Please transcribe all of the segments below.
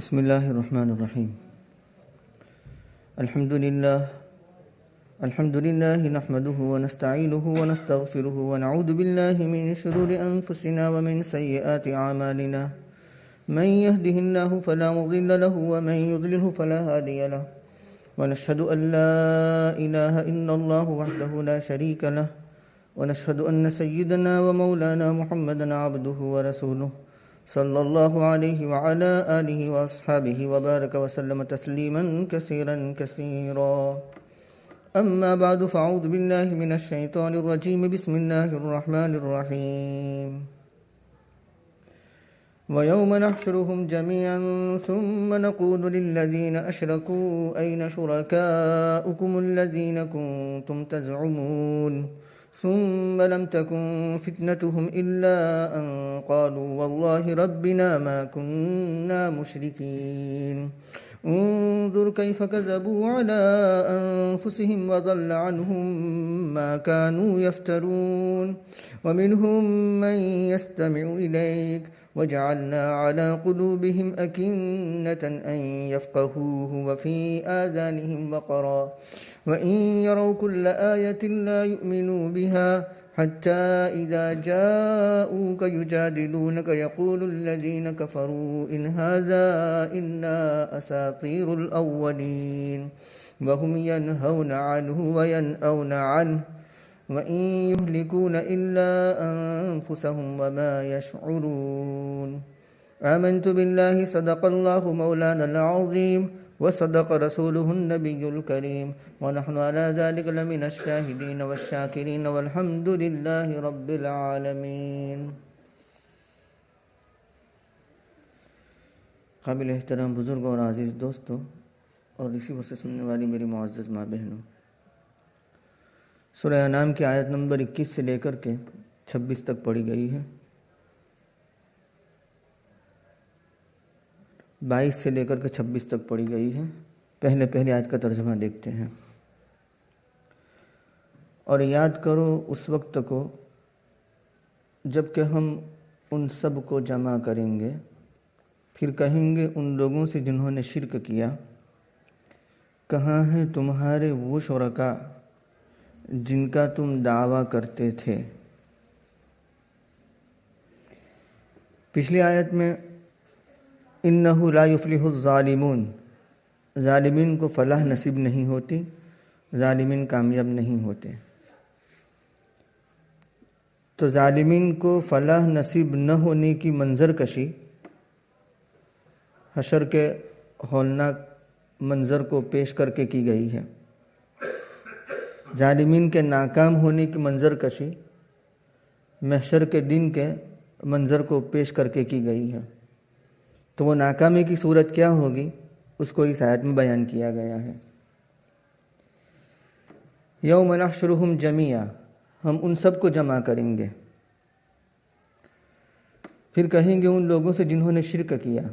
بسم الله الرحمن الرحيم. الحمد لله نحمده ونستعينه ونستغفره ونعوذ بالله من شرور أنفسنا ومن سيئات أعمالنا. من يهده الله فلا مضل له ومن يضلله فلا هادي له. ونشهد أن لا إله إلا الله وحده لا شريك له. ونشهد أن سيدنا ومولانا محمدا عبده ورسوله صلى الله عليه وعلى آله وأصحابه وبارك وسلم تسليما كثيرا كثيرا. أما بعد فأعوذ بالله من الشيطان الرجيم. بسم الله الرحمن الرحيم. ويوم نحشرهم جميعا ثم نقول للذين أشركوا أين شركاؤكم الذين كنتم تزعمون ثم لم تكن فتنتهم إلا أن قالوا والله ربنا ما كنا مشركين. انظر كيف كذبوا على أنفسهم وضل عنهم ما كانوا يفترون. ومنهم من يستمع إليك وجعلنا على قلوبهم أكنة أن يفقهوه وفي آذانهم وقرا وإن يروا كل آية لا يؤمنوا بها حتى إذا جاءوك يجادلونك يقول الذين كفروا إن هذا إلا أساطير الأولين وهم ينهون عنه وينأون عنه وإن يهلكون إلا أنفسهم وما يشعرون. آمنت بالله صدق الله مولانا العظيم وصدق رسوله النبي الكريم ونحن على ذلك لمن الشاهدين والشاكرين والحمد لله رب العالمين. قابل احترام بزرگ اور عزیز دوستوں اور اسی وقت سے سننے والی میری معزز ماں بہنوں، سورہ انعام کی آیت نمبر 21 سے لے کر کے 26 تک پڑھی گئی ہے. 22 سے لے کر کے 26 تک پڑھی گئی ہے. پہلے آیت کا ترجمہ دیکھتے ہیں. اور یاد کرو اس وقت کو جب کہ ہم ان سب کو جمع کریں گے، پھر کہیں گے ان لوگوں سے جنہوں نے شرک کیا، کہاں ہیں تمہارے وہ شرکا جن کا تم دعویٰ کرتے تھے. پچھلی آیت میں انہ لا یفلح الظالمون، ظالمین کو فلاح نصیب نہیں ہوتی، ظالمین کامیاب نہیں ہوتے. تو ظالمین کو فلاح نصیب نہ ہونے کی منظر کشی حشر کے ہولناک منظر کو پیش کر کے کی گئی ہے. ظالمین کے ناکام ہونے کی منظر کشی محشر کے دن کے منظر کو پیش کر کے کی گئی ہے. تو وہ ناکامی کی صورت کیا ہوگی اس کو اس آیت میں بیان کیا گیا ہے. یوم نحشرہم جمیعا، ہم ان سب کو جمع کریں گے، پھر کہیں گے ان لوگوں سے جنہوں نے شرک کیا.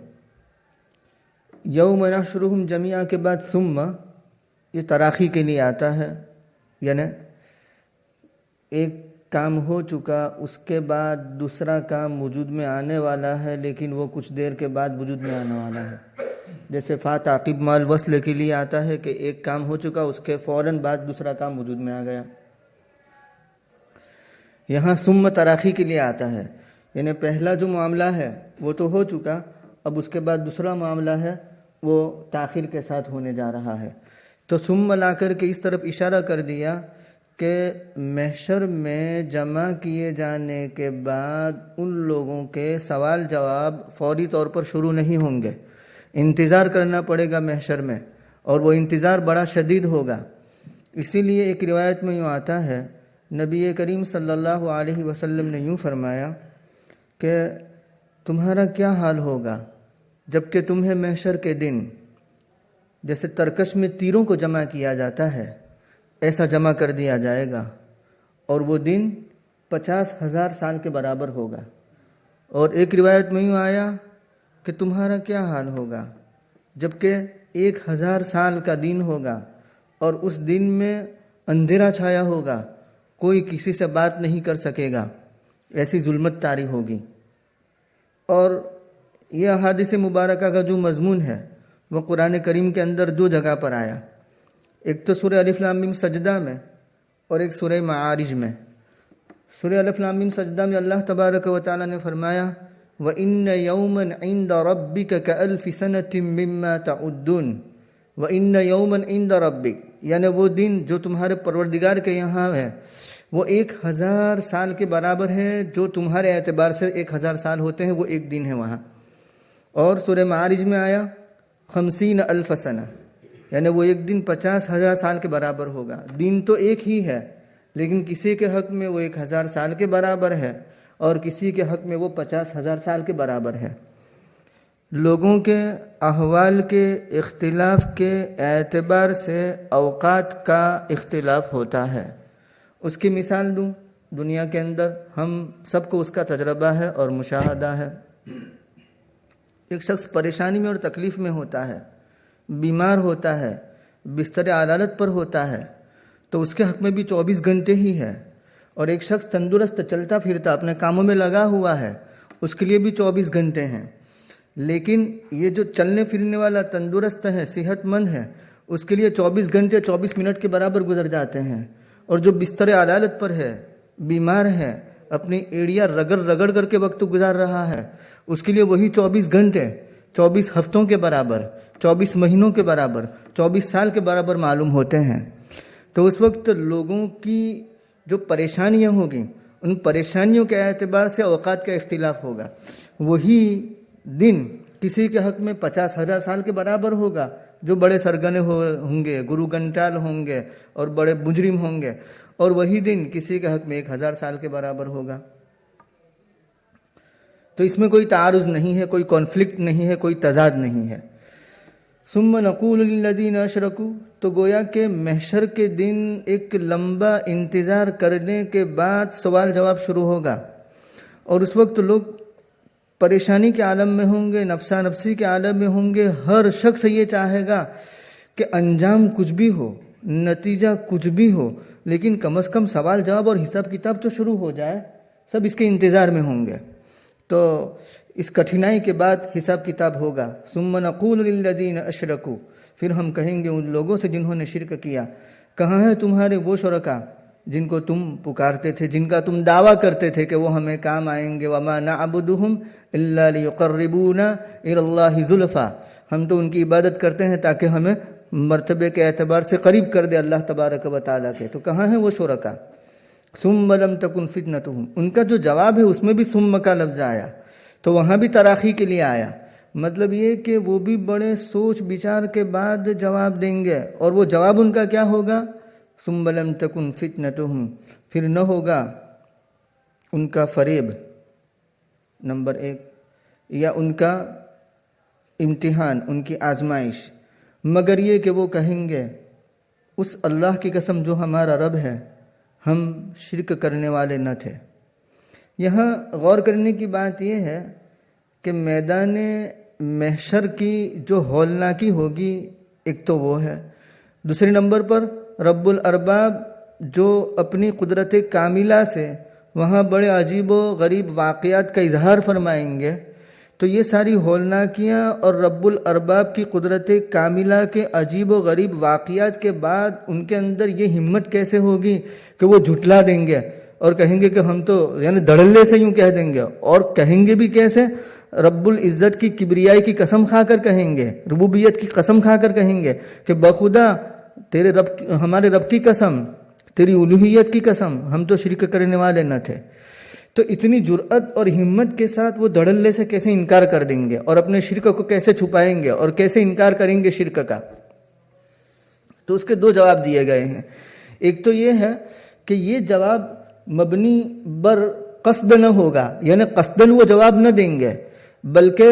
یوم نحشرہم جمیعا کے بعد ثم یہ تراخی کے لیے آتا ہے، یعنی ایک کام ہو چکا اس کے بعد دوسرا کام وجود میں آنے والا ہے، لیکن وہ کچھ دیر کے بعد وجود میں آنے والا ہے. جیسے فا تعقیب مال وصل کے لیے آتا ہے کہ ایک کام ہو چکا اس کے فوراً بعد دوسرا کام وجود میں آ گیا. یہاں ثم تراخی کے لیے آتا ہے، یعنی پہلا جو معاملہ ہے وہ تو ہو چکا، اب اس کے بعد دوسرا معاملہ ہے وہ تاخیر کے ساتھ ہونے جا رہا ہے. تو ثم لا کر کے اس طرف اشارہ کر دیا کہ محشر میں جمع کیے جانے کے بعد ان لوگوں کے سوال جواب فوری طور پر شروع نہیں ہوں گے، انتظار کرنا پڑے گا محشر میں، اور وہ انتظار بڑا شدید ہوگا. اسی لیے ایک روایت میں یوں آتا ہے، نبی کریم صلی اللہ علیہ وسلم نے یوں فرمایا کہ تمہارا کیا حال ہوگا جب کہ تمہیں محشر کے دن جیسے ترکش میں تیروں کو جمع کیا جاتا ہے ایسا جمع کر دیا جائے گا، اور وہ دن 50,000 سال کے برابر ہوگا. اور ایک روایت میں یوں آیا کہ تمہارا کیا حال ہوگا جب کہ 1,000 سال کا دن ہوگا اور اس دن میں اندھیرا چھایا ہوگا، کوئی کسی سے بات نہیں کر سکے گا، ایسی ظلمت طاری ہوگی. اور یہ احادیث مبارکہ کا جو مضمون ہے وہ قرآن کریم کے اندر دو جگہ پر آیا، ایک تو سورہ الف لام میم سجدہ میں اور ایک سورہ معارج میں۔ سورہ الف لام میم سجدہ میں اللہ تبارک و تعالیٰ نے فرمایا وَإِنَّ يَوْمًا عِنْدَ رَبِّكَ كَأَلْفِ سَنَةٍ مِّمَّا تَعُدُّونَ وَإِنَّ يَوْمًا عِنْدَ رَبِّكَ، یعنی وہ دن جو تمہارے پروردگار کے یہاں ہے وہ 1000 سال کے برابر ہے، جو تمہارے اعتبار سے 1000 سال ہوتے ہیں وہ ایک دن ہے وہاں۔ اور سورہ معارج میں آیا 50,000 سنہ، یعنی وہ ایک دن 50,000 سال کے برابر ہوگا۔ دن تو ایک ہی ہے لیکن کسی کے حق میں وہ 1000 سال کے برابر ہے اور کسی کے حق میں وہ 50,000 سال کے برابر ہے۔ لوگوں کے احوال کے اختلاف کے اعتبار سے اوقات کا اختلاف ہوتا ہے۔ اس کی مثال دوں، دنیا کے اندر ہم سب کو اس کا تجربہ ہے اور مشاہدہ ہے۔ ایک شخص پریشانی میں اور تکلیف میں ہوتا ہے، بیمار ہوتا ہے، بستر عدالت پر ہوتا ہے، تو اس کے حق میں بھی 24 گھنٹے ہی ہے۔ اور ایک شخص تندرست چلتا پھرتا اپنے کاموں میں لگا ہوا ہے، اس کے لیے بھی 24 گھنٹے ہیں۔ لیکن یہ جو چلنے پھرنے والا تندرست ہے، صحت مند ہے، اس کے لیے 24 گھنٹے 24 منٹ کے برابر گزر جاتے ہیں۔ اور جو بستر عدالت پر ہے، بیمار ہے، اپنی ایڑیاں رگڑ رگڑ کر کے وقت گزار رہا ہے، اس کے لیے وہی 24 گھنٹے 24 ہفتوں کے برابر، 24 مہینوں کے برابر، 24 سال کے برابر معلوم ہوتے ہیں۔ تو اس وقت لوگوں کی جو پریشانیاں ہوگی، ان پریشانیوں کے اعتبار سے اوقات کا اختلاف ہوگا۔ وہی دن کسی کے حق میں 50,000 سال کے برابر ہوگا، جو بڑے سرگنے ہوں گے، گرو گھنٹال ہوں گے اور بڑے مجرم ہوں گے، اور وہی دن کسی کے حق میں 1000 سال کے برابر ہوگا۔ تو اس میں کوئی تعارض نہیں ہے، کوئی کانفلکٹ نہیں ہے، کوئی تضاد نہیں ہے۔ ثم نقول للذین اشرکوا، تو گویا کہ محشر کے دن ایک لمبا انتظار کرنے کے بعد سوال جواب شروع ہوگا، اور اس وقت لوگ پریشانی کے عالم میں ہوں گے، نفسا نفسی کے عالم میں ہوں گے۔ ہر شخص یہ چاہے گا کہ انجام کچھ بھی ہو، نتیجہ کچھ بھی ہو، لیکن کم از کم سوال جواب اور حساب کتاب تو شروع ہو جائے۔ سب اس کے انتظار میں ہوں گے۔ تو اس کٹھنائی کے بعد حساب کتاب ہوگا۔ ثم نقول للذین اشرکوا، پھر ہم کہیں گے ان لوگوں سے جنہوں نے شرک کیا، کہاں ہیں تمہارے وہ شرکا جن کو تم پکارتے تھے، جن کا تم دعویٰ کرتے تھے کہ وہ ہمیں کام آئیں گے؟ وما نعبدہم الا لیقربونا الی اللہ زلفی، ہم تو ان کی عبادت کرتے ہیں تاکہ ہمیں مرتبے کے اعتبار سے قریب کر دے اللہ تبارک و تعالیٰ کے۔ تو کہاں ہیں وہ شرکا؟ ثم لم تکن فتنتہم، ان کا جو جواب ہے اس میں بھی ثم کا لفظ آیا، تو وہاں بھی تراخی کے لیے آیا۔ مطلب یہ کہ وہ بھی بڑے سوچ بچار کے بعد جواب دیں گے، اور وہ جواب ان کا کیا ہوگا؟ ثم لم تکن فتنتہم، پھر نہ ہوگا ان کا فریب، نمبر 1، یا ان کا امتحان، ان کی آزمائش، مگر یہ کہ وہ کہیں گے اس اللہ کی قسم جو ہمارا رب ہے، ہم شرک کرنے والے نہ تھے۔ یہاں غور کرنے کی بات یہ ہے کہ میدان محشر کی جو ہولناکی ہوگی، ایک تو وہ ہے، دوسرے نمبر پر رب الارباب جو اپنی قدرت کاملہ سے وہاں بڑے عجیب و غریب واقعات کا اظہار فرمائیں گے۔ تو یہ ساری ہولناکیاں اور رب الارباب کی قدرت کاملہ کے عجیب و غریب واقعات کے بعد ان کے اندر یہ ہمت کیسے ہوگی کہ وہ جھٹلا دیں گے اور کہیں گے کہ ہم تو، یعنی دھڑلے سے یوں کہہ دیں گے، اور کہیں گے بھی کیسے؟ رب العزت کی کبریائی کی قسم کھا کر کہیں گے، ربوبیت کی قسم کھا کر کہیں گے کہ بخدا تیرے رب، ہمارے رب کی قسم، تیری الوہیت کی قسم، ہم تو شرک کرنے والے نہ تھے۔ تو اتنی جرأت اور ہمت کے ساتھ وہ دھڑلے سے کیسے انکار کر دیں گے، اور اپنے شرک کو کیسے چھپائیں گے اور کیسے انکار کریں گے شرک کا؟ تو اس کے دو جواب دیے گئے ہیں۔ ایک تو یہ ہے کہ یہ جواب مبنی بر قصد نہ ہوگا، یعنی قصداً وہ جواب نہ دیں گے، بلکہ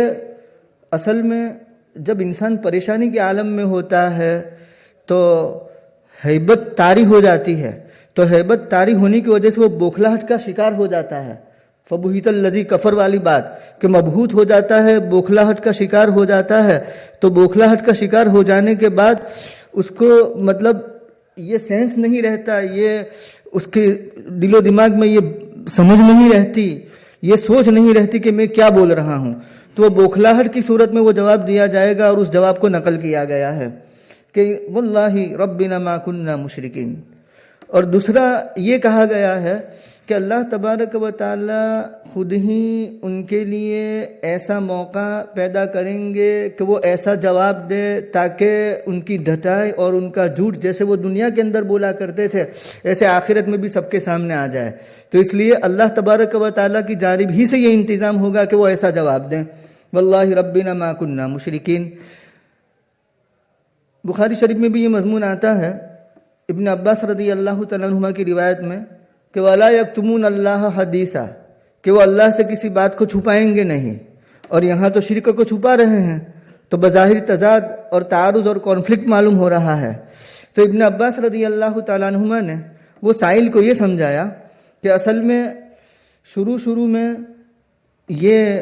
اصل میں جب انسان پریشانی کے عالم میں ہوتا ہے تو ہیبت طاری ہو جاتی ہے، تو ہیبت طاری ہونے کی وجہ سے وہ بوکھلاہٹ کا شکار ہو جاتا ہے۔ فبہت الذی کفر والی بات کہ مبہوت ہو جاتا ہے، بوکھلاہٹ کا شکار ہو جاتا ہے۔ تو بوکھلاہٹ کا شکار ہو جانے کے بعد اس کو مطلب یہ سینس نہیں رہتا، یہ اس کے دل و دماغ میں یہ سمجھ نہیں رہتی، یہ سوچ نہیں رہتی کہ میں کیا بول رہا ہوں۔ تو وہ بوکھلاہٹ کی صورت میں وہ جواب دیا جائے گا، اور اس جواب کو نقل کیا گیا ہے کہ واللہ ربنا ما کننا مشرکین۔ اور دوسرا یہ کہا گیا ہے کہ اللہ تبارک و تعالی خود ہی ان کے لیے ایسا موقع پیدا کریں گے کہ وہ ایسا جواب دے تاکہ ان کی ڈھٹائی اور ان کا جھوٹ جیسے وہ دنیا کے اندر بولا کرتے تھے ایسے آخرت میں بھی سب کے سامنے آ جائے۔ تو اس لیے اللہ تبارک و تعالی کی جانب ہی سے یہ انتظام ہوگا کہ وہ ایسا جواب دیں، واللہ ربنا ما کننا مشرکین۔ بخاری شریف میں بھی یہ مضمون آتا ہے ابن عباس رضی اللہ تعالیٰ عنہما کی روایت میں کہ وَلَا يَكْتُمُونَ اللَّهَ حَدِيثًا، کہ وہ اللہ سے کسی بات کو چھپائیں گے نہیں، اور یہاں تو شرک کو چھپا رہے ہیں، تو بظاہر تضاد اور تعارض اور کانفلکٹ معلوم ہو رہا ہے۔ تو ابن عباس رضی اللہ تعالیٰ عنہما نے وہ سائل کو یہ سمجھایا کہ اصل میں شروع میں یہ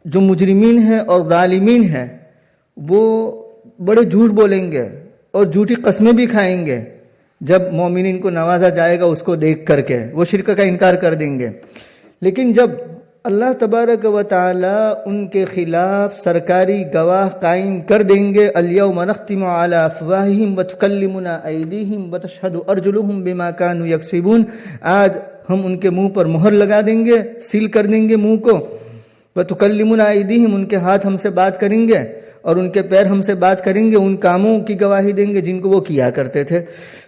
جو مجرمین ہیں اور ظالمین ہیں وہ بڑے جھوٹ بولیں گے اور جھوٹی قسمیں بھی کھائیں گے، جب مومنین کو نوازا جائے گا اس کو دیکھ کر کے وہ شرک کا انکار کر دیں گے۔ لیکن جب اللہ تبارک و تعالی ان کے خلاف سرکاری گواہ قائم کر دیں گے، الیوم نختم علی افواہہم وتکلمنا ایدیہم وتشہد ارجلہم بما کانوا یکسبون، آج ہم ان کے منہ پر مہر لگا دیں گے، سیل کر دیں گے منہ کو، وتکلمنا ایدیہم، ان کے ہاتھ ہم سے بات کریں گے اور ان کے پیر ہم سے بات کریں گے، ان کاموں کی گواہی دیں گے جن کو وہ کیا کرتے تھے۔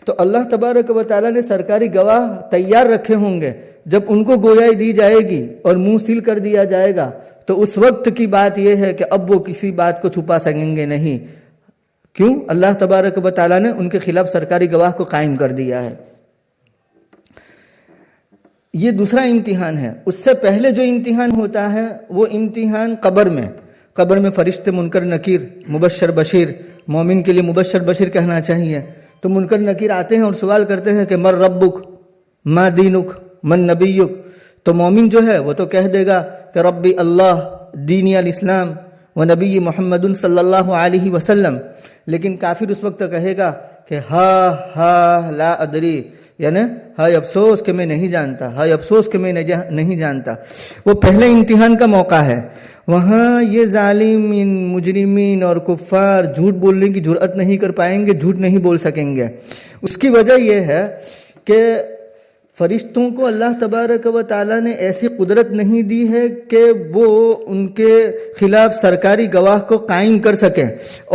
تو اللہ تبارک و تعالیٰ نے سرکاری گواہ تیار رکھے ہوں گے، جب ان کو گویائی دی جائے گی اور منہ سیل کر دیا جائے گا تو اس وقت کی بات یہ ہے کہ اب وہ کسی بات کو چھپا سکیں گے نہیں۔ کیوں؟ اللہ تبارک و تعالیٰ نے ان کے خلاف سرکاری گواہ کو قائم کر دیا ہے۔ یہ دوسرا امتحان ہے۔ اس سے پہلے جو امتحان ہوتا ہے وہ امتحان قبر میں فرشتے منکر نکیر مبشر بشیر، مومن کے لیے مبشر بشیر کہنا چاہیے، تو منکر نکیر آتے ہیں اور سوال کرتے ہیں کہ من ربک ما دینک من نبیک، تو مومن جو ہے وہ تو کہہ دے گا کہ ربی اللہ دینی الاسلام و نبی محمد صلی اللہ علیہ وسلم، لیکن کافر اس وقت کہے گا کہ ہا لا ادری، یعنی ہائے افسوس کہ میں نہیں جانتا، ہائے افسوس کہ میں نہیں جانتا۔ وہ پہلے امتحان کا موقع ہے، وہاں یہ ظالمین مجرمین اور کفار جھوٹ بولنے کی جرأت نہیں کر پائیں گے، جھوٹ نہیں بول سکیں گے۔ اس کی وجہ یہ ہے کہ فرشتوں کو اللہ تبارک و تعالیٰ نے ایسی قدرت نہیں دی ہے کہ وہ ان کے خلاف سرکاری گواہ کو قائم کر سکیں،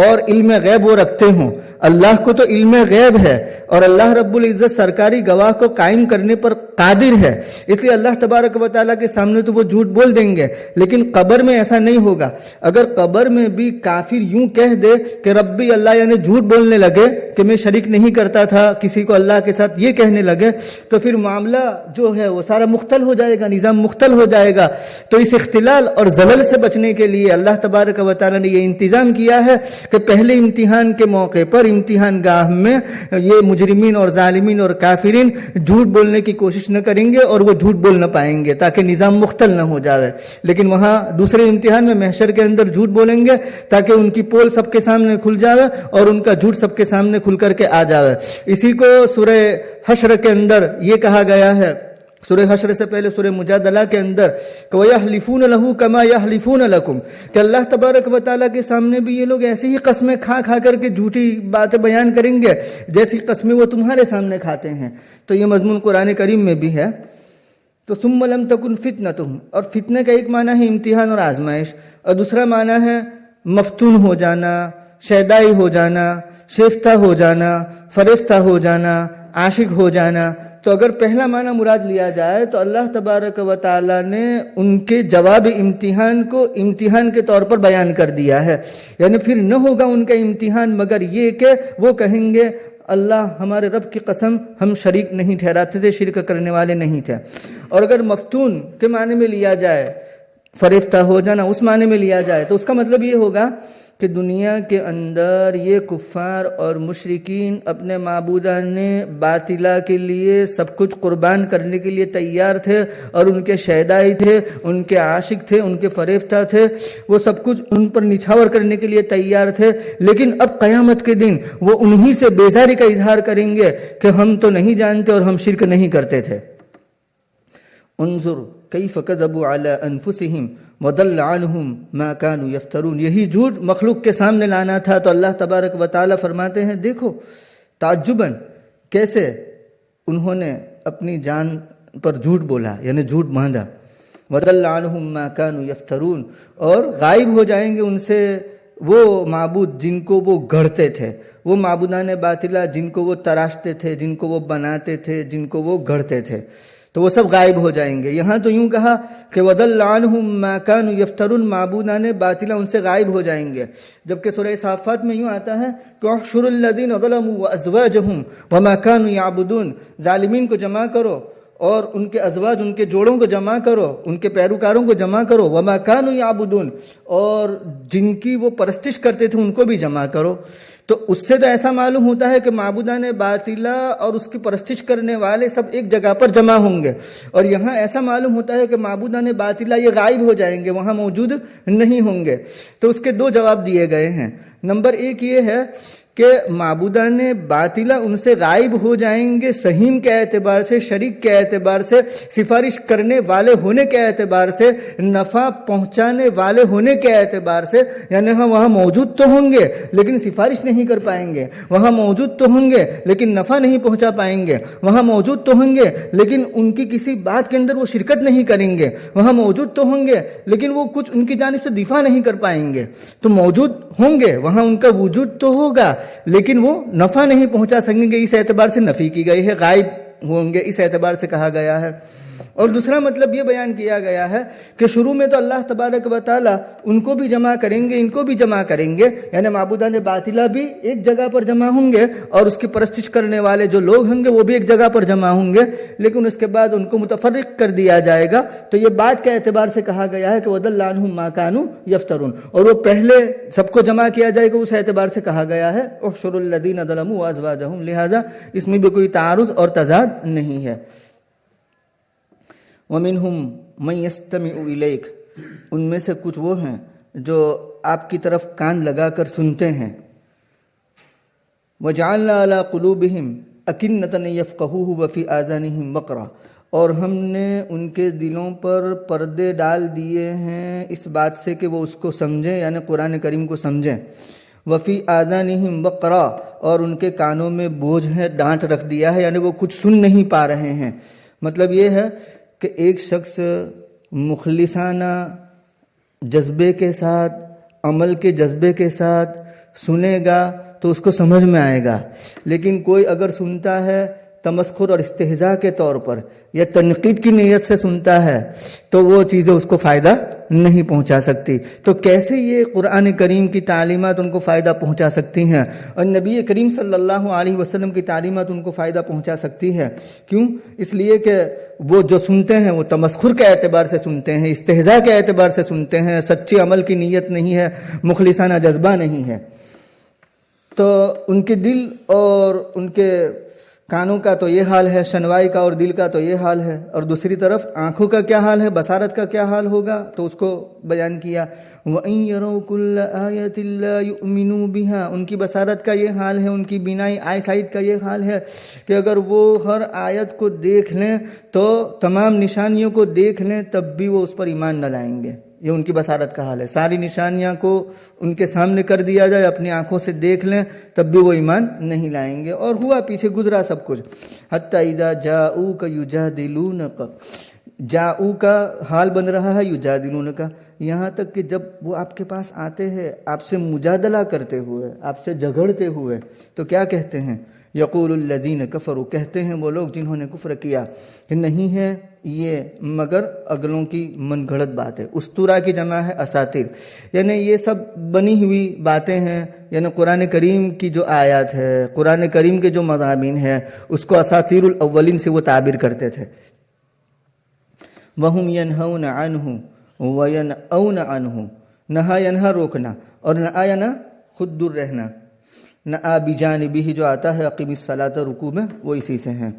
اور علم غیب وہ رکھتے ہوں۔ اللہ کو تو علم غیب ہے اور اللہ رب العزت سرکاری گواہ کو قائم کرنے پر قادر ہے، اس لیے اللہ تبارک و تعالیٰ کے سامنے تو وہ جھوٹ بول دیں گے، لیکن قبر میں ایسا نہیں ہوگا۔ اگر قبر میں بھی کافر یوں کہہ دے کہ ربی اللہ، یعنی جھوٹ بولنے لگے کہ میں شریک نہیں کرتا تھا کسی کو اللہ کے ساتھ، یہ کہنے لگے، تو پھر معاملہ جو ہے وہ سارا مختل ہو جائے گا، نظام مختل ہو جائے گا۔ تو اس اختلال اور زلل سے بچنے کے لیے اللہ تبارک و تعالیٰ نے یہ انتظام کیا ہے کہ پہلے امتحان کے موقع پر امتحان گاہ میں یہ مجرمین اور ظالمین اور کافرین جھوٹ بولنے کی کوشش نہ کریں گے اور وہ جھوٹ بول نہ پائیں گے تاکہ نظام مختل نہ ہو جائے، لیکن وہاں دوسرے امتحان میں محشر کے اندر جھوٹ بولیں گے تاکہ ان کی پول سب کے سامنے کھل جائے اور ان کا جھوٹ سب کے سامنے کھل کر کے آ جائے۔ اسی کو سورہ حشر کے اندر یہ کہا گیا ہے، سورہ حشر سے پہلے سورہ مجادلہ کے اندر کہ وَيَحْلِفُونَ لَهُ كَمَا يَحْلِفُونَ لَكُمْ، کہ اللہ تبارک و تعالیٰ کے سامنے بھی یہ لوگ ایسی ہی قسمیں کھا کر کے جھوٹی باتیں بیان کریں گے جیسی قسمیں وہ تمہارے سامنے کھاتے ہیں۔ تو یہ مضمون قرآن کریم میں بھی ہے۔ تو ثُمَّ لَمْ تَكُنْ فِتْنَتُهُمْ، اور فتنے کا ایک معنی ہے امتحان اور آزمائش، اور دوسرا معنی ہے مفتون ہو جانا، شیدائی ہو جانا، شیفتہ ہو جانا، فریفتہ ہو جانا، عاشق ہو جانا۔ تو اگر پہلا معنی مراد لیا جائے تو اللہ تبارک و تعالیٰ نے ان کے جواب امتحان کو امتحان کے طور پر بیان کر دیا ہے، یعنی پھر نہ ہوگا ان کا امتحان مگر یہ کہ وہ کہیں گے اللہ ہمارے رب کی قسم ہم شریک نہیں ٹھہراتے تھے، شرک کرنے والے نہیں تھے۔ اور اگر مفتون کے معنی میں لیا جائے، فریفتہ ہو جانا اس معنی میں لیا جائے، تو اس کا مطلب یہ ہوگا کہ دنیا کے اندر یہ کفار اور مشرکین اپنے معبودان باطلہ کے لیے سب کچھ قربان کرنے کے لیے تیار تھے، اور ان کے شیدائی تھے، ان کے عاشق تھے، ان کے فریفتہ تھے، وہ سب کچھ ان پر نچھاور کرنے کے لیے تیار تھے، لیکن اب قیامت کے دن وہ انہی سے بیزاری کا اظہار کریں گے کہ ہم تو نہیں جانتے اور ہم شرک نہیں کرتے تھے۔ انظر کیف کذبوا علی انفسہم وضل عنہم ما کانوا یفترون. یہی جھوٹ مخلوق کے سامنے لانا تھا. تو اللہ تبارک و تعالیٰ فرماتے ہیں دیکھو تعجباً کیسے انہوں نے اپنی جان پر جھوٹ بولا، یعنی جھوٹ باندھا. وضل عنہم ما کانوا یفترون، اور غائب ہو جائیں گے ان سے وہ معبود جن کو وہ گھڑتے تھے، وہ معبودان باطلہ جن کو وہ تراشتے تھے، جن کو وہ بناتے تھے، جن کو وہ گھڑتے تھے، تو وہ سب غائب ہو جائیں گے. یہاں تو یوں کہا کہ وَضَلَّ عَنْهُمْ مَا كَانُوا يَفْتَرُونَ، معبودان باطلہ ان سے غائب ہو جائیں گے. جبکہ سورہ صافات میں یوں آتا ہے کہ احشروا الذین ظلموا وازواجہم وما كانوا يعبدون، ظالمین کو جمع کرو اور ان کے ازواج، ان کے جوڑوں کو جمع کرو، ان کے پیروکاروں کو جمع کرو. وما كانوا يعبدون، اور جن کی وہ پرستش کرتے تھے ان کو بھی جمع کرو. تو اس سے تو ایسا معلوم ہوتا ہے کہ معبودان باطلہ اور اس کی پرستش کرنے والے سب ایک جگہ پر جمع ہوں گے. اور یہاں ایسا معلوم ہوتا ہے کہ معبودان باطلہ یہ غائب ہو جائیں گے، وہاں موجود نہیں ہوں گے. تو اس کے دو جواب دیے گئے ہیں. نمبر ایک یہ ہے کہ معبودان باطلہ ان سے غائب ہو جائیں گے سہیم کے اعتبار سے، شریک کے اعتبار سے، سفارش کرنے والے ہونے کے اعتبار سے، نفع پہنچانے والے ہونے کے اعتبار سے. یعنی ہم وہاں موجود تو ہوں گے لیکن سفارش نہیں کر پائیں گے، وہاں موجود تو ہوں گے لیکن نفع نہیں پہنچا پائیں گے، وہاں موجود تو ہوں گے لیکن ان کی کسی بات کے اندر وہ شرکت نہیں کریں گے، وہاں موجود تو ہوں گے لیکن وہ کچھ ان کی جانب سے دفاع نہیں کر پائیں گے. تو موجود ہوں گے، وہاں ان کا وجود تو ہوگا لیکن وہ نفع نہیں پہنچا سکیں گے. اس اعتبار سے نفی کی گئی ہے، غائب ہوں گے اس اعتبار سے کہا گیا ہے. اور دوسرا مطلب یہ بیان کیا گیا ہے کہ شروع میں تو اللہ تبارک و تعالیٰ ان کو بھی جمع کریں گے، ان کو بھی جمع کریں گے، یعنی معبودان باطلہ بھی ایک جگہ پر جمع ہوں گے اور اس کی پرستش کرنے والے جو لوگ ہوں گے وہ بھی ایک جگہ پر جمع ہوں گے. لیکن اس کے بعد ان کو متفرق کر دیا جائے گا. تو یہ بات کے اعتبار سے کہا گیا ہے کہ وَضَلَّ عَنْهُمْ مَا كَانُوا يَفْتَرُونَ، اور وہ پہلے سب کو جمع کیا جائے گا اس اعتبار سے کہا گیا ہے احشروا الذین ظلموا وازواجہم. لہذا اس میں بھی کوئی تعارض اور تضاد نہیں ہے. وَمِنْهُمْ مَنْ يَسْتَمِعُ إِلَيْكَ، ان میں سے کچھ وہ ہیں جو آپ کی طرف کان لگا کر سنتے ہیں. وَجَعَلْنَا عَلَىٰ قُلُوبِهِمْ أَكِنَّةً يَفْقَهُوهُ وَفِي آذَانِهِمْ وَقْرًا، اور ہم نے ان کے دلوں پر پردے ڈال دیے ہیں اس بات سے کہ وہ اس کو سمجھیں، یعنی قرآن کریم کو سمجھیں. وفی آذانہم وقرا، اور ان کے کانوں میں بوجھ ہے، ڈانٹ رکھ دیا ہے، یعنی وہ کچھ سن نہیں پا رہے ہیں. مطلب یہ ہے کہ ایک شخص مخلصانہ جذبے کے ساتھ، عمل کے جذبے کے ساتھ سنے گا تو اس کو سمجھ میں آئے گا. لیکن کوئی اگر سنتا ہے تمسخر اور استہزاء کے طور پر یا تنقید کی نیت سے سنتا ہے تو وہ چیزیں اس کو فائدہ نہیں پہنچا سکتی. تو کیسے یہ قرآن کریم کی تعلیمات ان کو فائدہ پہنچا سکتی ہیں اور نبی کریم صلی اللہ علیہ وسلم کی تعلیمات ان کو فائدہ پہنچا سکتی ہے؟ کیوں؟ اس لیے کہ وہ جو سنتے ہیں وہ تمسخر کے اعتبار سے سنتے ہیں، استہزاء کے اعتبار سے سنتے ہیں، سچے عمل کی نیت نہیں ہے، مخلصانہ جذبہ نہیں ہے. تو ان کے دل اور ان کے کانوں کا تو یہ حال ہے، شنوائی کا اور دل کا تو یہ حال ہے. اور دوسری طرف آنکھوں کا کیا حال ہے، بصارت کا کیا حال ہوگا، تو اس کو بیان کیا. وَإِن يَرَوْا كُلَّ آيَةٍ لَا يُؤْمِنُوا بِهَا، ان کی بصارت کا یہ حال ہے، ان کی بینائی، آئی سائٹ کا یہ حال ہے کہ اگر وہ ہر آیت کو دیکھ لیں تو تمام نشانیوں کو دیکھ لیں تب بھی وہ اس پر ایمان نہ لائیں گے. یہ ان کی بصارت کا حال ہے. ساری نشانیاں کو ان کے سامنے کر دیا جائے، اپنی آنکھوں سے دیکھ لیں تب بھی وہ ایمان نہیں لائیں گے. اور ہوا پیچھے گزرا سب کچھ. حتی اذا جاؤک یجادلونک، جاؤ کا حال بن رہا ہے یجادلونک، یہاں تک کہ جب وہ آپ کے پاس آتے ہیں آپ سے مجادلہ کرتے ہوئے، آپ سے جھگڑتے ہوئے، تو کیا کہتے ہیں؟ یقول الذین کفروا، کہتے ہیں وہ لوگ جنہوں نے کفر کیا کہ نہیں ہے یہ مگر اگلوں کی من گھڑت بات ہے. اسطورہ کی جمع ہے اساطیر، یعنی یہ سب بنی ہوئی باتیں ہیں. یعنی قرآن کریم کی جو آیات ہے، قرآن کریم کے جو مضامین ہیں، اس کو اساطیر الاولین سے وہ تعبیر کرتے تھے. وَهُمْ يَنْهَوْنَ عَنْهُ وَيَنْأَوْنَ عَنْهُ، نہا ینہا روکنا اور نآینا خود دور رہنا. نآ بجانبہ جو آتا ہے اقیم الصلاۃ رکوع میں، وہ اسی سے ہیں.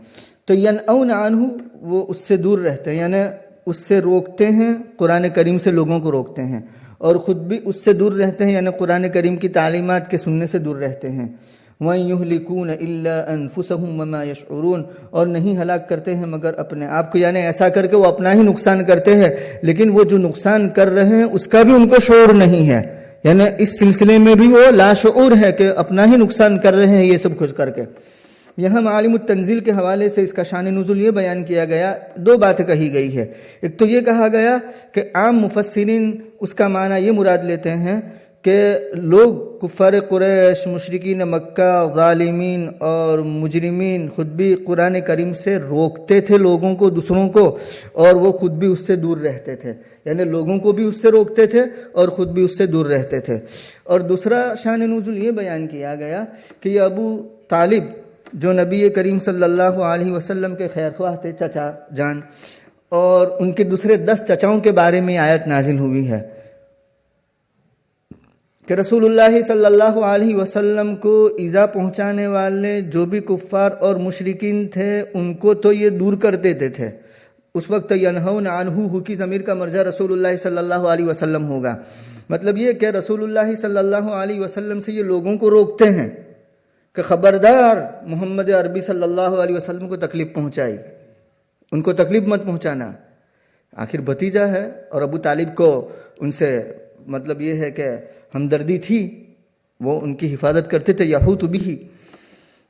تو ینأون عنہ، وہ اس سے دور رہتے ہیں، یعنی اس سے روکتے ہیں، قرآن کریم سے لوگوں کو روکتے ہیں، اور خود بھی اس سے دور رہتے ہیں، یعنی قرآن کریم کی تعلیمات کے سننے سے دور رہتے ہیں. وَإِن يُهْلِكُونَ إِلَّا أَنفُسَهُمْ وَمَا يَشْعُرُونَ، اور نہیں ہلاک کرتے ہیں مگر اپنے آپ کو، یعنی ایسا کر کے وہ اپنا ہی نقصان کرتے ہیں، لیکن وہ جو نقصان کر رہے ہیں اس کا بھی ان کو شعور نہیں ہے، یعنی اس سلسلے میں بھی وہ لاشعور ہے کہ اپنا ہی نقصان کر رہے ہیں یہ سب کچھ کر کے۔ یہاں معالم التنزیل کے حوالے سے اس کا شان نزول یہ بیان کیا گیا، دو باتیں کہی گئی ہے۔ ایک تو یہ کہا گیا کہ عام مفسرین اس کا معنی یہ مراد لیتے ہیں کہ لوگ کفار قریش، مشرکین مکہ، ظالمین اور مجرمین خود بھی قرآن کریم سے روکتے تھے لوگوں کو، دوسروں کو، اور وہ خود بھی اس سے دور رہتے تھے، یعنی لوگوں کو بھی اس سے روکتے تھے اور خود بھی اس سے دور رہتے تھے۔ اور دوسرا شان نزول یہ بیان کیا گیا کہ یہ ابو طالب جو نبی کریم صلی اللہ علیہ وسلم کے خیر خواہ تھے، چچا جان، اور ان کے دوسرے 10 چچاؤں کے بارے میں آیت نازل ہوئی ہے کہ رسول اللہ صلی اللہ علیہ وسلم کو ایذا پہنچانے والے جو بھی کفار اور مشرکین تھے ان کو تو یہ دور کر دیتے تھے۔ اس وقت ینہون عنہ ہو کی ضمیر کا مرجع رسول اللہ صلی اللہ علیہ وسلم ہوگا۔ مطلب یہ کہ رسول اللہ صلی اللہ علیہ وسلم سے یہ لوگوں کو روکتے ہیں کہ خبردار محمد عربی صلی اللہ علیہ وسلم کو تکلیف پہنچائی، ان کو تکلیف مت پہنچانا۔ آخر بھتیجا ہے اور ابو طالب کو ان سے مطلب یہ ہے کہ ہمدردی تھی، وہ ان کی حفاظت کرتے تھے، یحوط بھی۔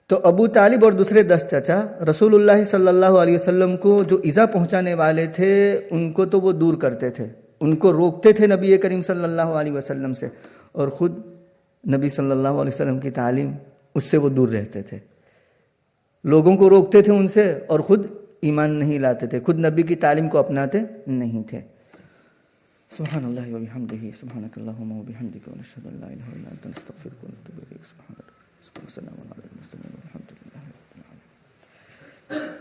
تو ابو طالب اور دوسرے 10 چچا رسول اللہ صلی اللہ علیہ وسلم کو جو ایذا پہنچانے والے تھے ان کو تو وہ دور کرتے تھے، ان کو روکتے تھے نبی کریم صلی اللہ علیہ وسلم سے، اور خود نبی صلی اللہ علیہ وسلم کی تعلیم اس سے وہ دور رہتے تھے، لوگوں کو روکتے تھے ان سے اور خود ایمان نہیں لاتے تھے، خود نبی کی تعلیم کو اپناتے نہیں تھے۔ سبحان اللہ و بحمدہ، سبحانک اللہم و بحمدک، ونشہد ان لا الہ الا انت، نستغفرک ونتوب الیک۔ سبحان اللہ، السلام علیکم و رحمۃ اللہ، الحمد للہ رب العالمین۔